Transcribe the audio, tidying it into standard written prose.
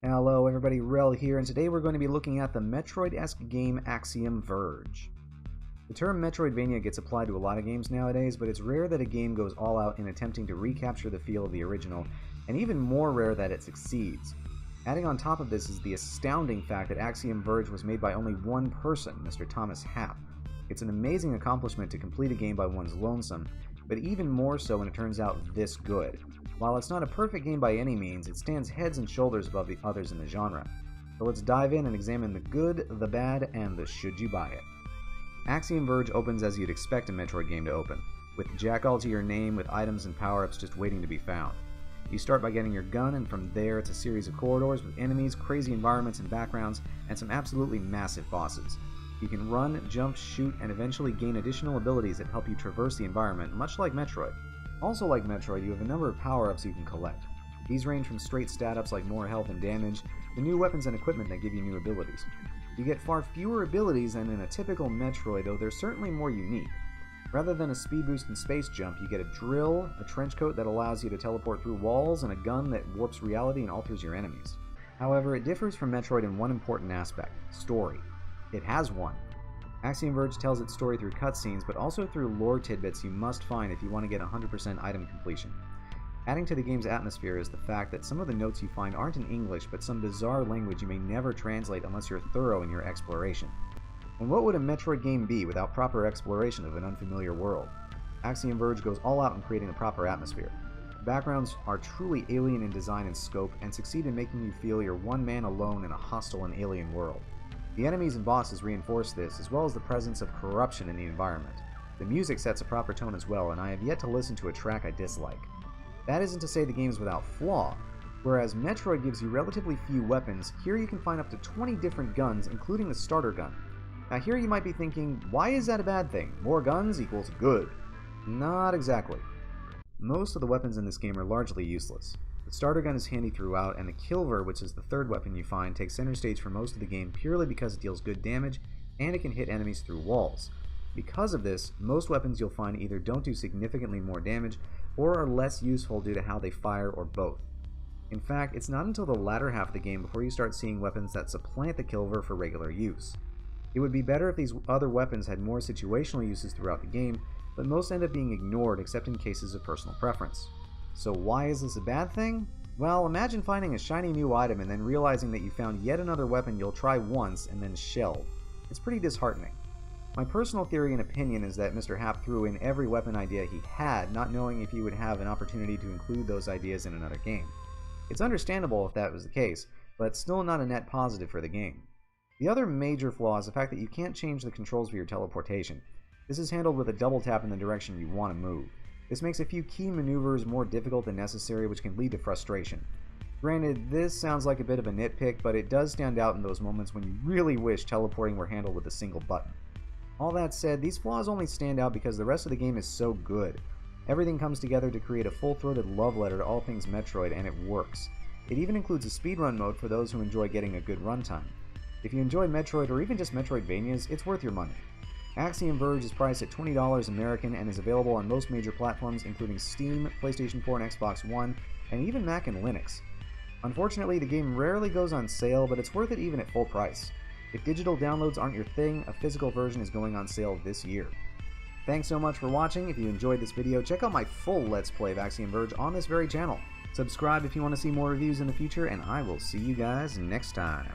Hello everybody, Relle here, and today we're going to be looking at the Metroid-esque game Axiom Verge. The term Metroidvania gets applied to a lot of games nowadays, but it's rare that a game goes all out in attempting to recapture the feel of the original, and even more rare that it succeeds. Adding on top of this is the astounding fact that Axiom Verge was made by only one person, Mr. Thomas Happ. It's an amazing accomplishment to complete a game by one's lonesome, but even more so when it turns out this good. While it's not a perfect game by any means, it stands heads and shoulders above the others in the genre. So let's dive in and examine the good, the bad, and the should you buy it. Axiom Verge opens as you'd expect a Metroid game to open, with Jackal to your name with items and power-ups just waiting to be found. You start by getting your gun, and from there it's a series of corridors with enemies, crazy environments and backgrounds, and some absolutely massive bosses. You can run, jump, shoot, and eventually gain additional abilities that help you traverse the environment, much like Metroid. Also like Metroid, you have a number of power-ups you can collect. These range from straight stat-ups like more health and damage, to new weapons and equipment that give you new abilities. You get far fewer abilities than in a typical Metroid, though they're certainly more unique. Rather than a speed boost and space jump, you get a drill, a trench coat that allows you to teleport through walls, and a gun that warps reality and alters your enemies. However, it differs from Metroid in one important aspect: story. It has one. Axiom Verge tells its story through cutscenes, but also through lore tidbits you must find if you want to get 100% item completion. Adding to the game's atmosphere is the fact that some of the notes you find aren't in English, but some bizarre language you may never translate unless you're thorough in your exploration. And what would a Metroid game be without proper exploration of an unfamiliar world? Axiom Verge goes all out in creating a proper atmosphere. The backgrounds are truly alien in design and scope, and succeed in making you feel you're one man alone in a hostile and alien world. The enemies and bosses reinforce this, as well as the presence of corruption in the environment. The music sets a proper tone as well, and I have yet to listen to a track I dislike. That isn't to say the game is without flaw. Whereas Metroid gives you relatively few weapons, here you can find up to 20 different guns, including the starter gun. Now here you might be thinking, why is that a bad thing? More guns equals good. Not exactly. Most of the weapons in this game are largely useless. The starter gun is handy throughout, and the Kilver, which is the third weapon you find, takes center stage for most of the game purely because it deals good damage, and it can hit enemies through walls. Because of this, most weapons you'll find either don't do significantly more damage, or are less useful due to how they fire, or both. In fact, it's not until the latter half of the game before you start seeing weapons that supplant the Kilver for regular use. It would be better if these other weapons had more situational uses throughout the game, but most end up being ignored except in cases of personal preference. So why is this a bad thing? Well, imagine finding a shiny new item and then realizing that you found yet another weapon you'll try once and then shelve. It's pretty disheartening. My personal theory and opinion is that Mr. Happ threw in every weapon idea he had, not knowing if he would have an opportunity to include those ideas in another game. It's understandable if that was the case, but still not a net positive for the game. The other major flaw is the fact that you can't change the controls for your teleportation. This is handled with a double tap in the direction you want to move. This makes a few key maneuvers more difficult than necessary, which can lead to frustration. Granted, this sounds like a bit of a nitpick, but it does stand out in those moments when you really wish teleporting were handled with a single button. All that said, these flaws only stand out because the rest of the game is so good. Everything comes together to create a full-throated love letter to all things Metroid, and it works. It even includes a speedrun mode for those who enjoy getting a good runtime. If you enjoy Metroid or even just Metroidvanias, it's worth your money. Axiom Verge is priced at $20 American and is available on most major platforms including Steam, PlayStation 4 and Xbox One, and even Mac and Linux. Unfortunately, the game rarely goes on sale, but it's worth it even at full price. If digital downloads aren't your thing, a physical version is going on sale this year. Thanks so much for watching. If you enjoyed this video, check out my full Let's Play of Axiom Verge on this very channel. Subscribe if you want to see more reviews in the future, and I will see you guys next time.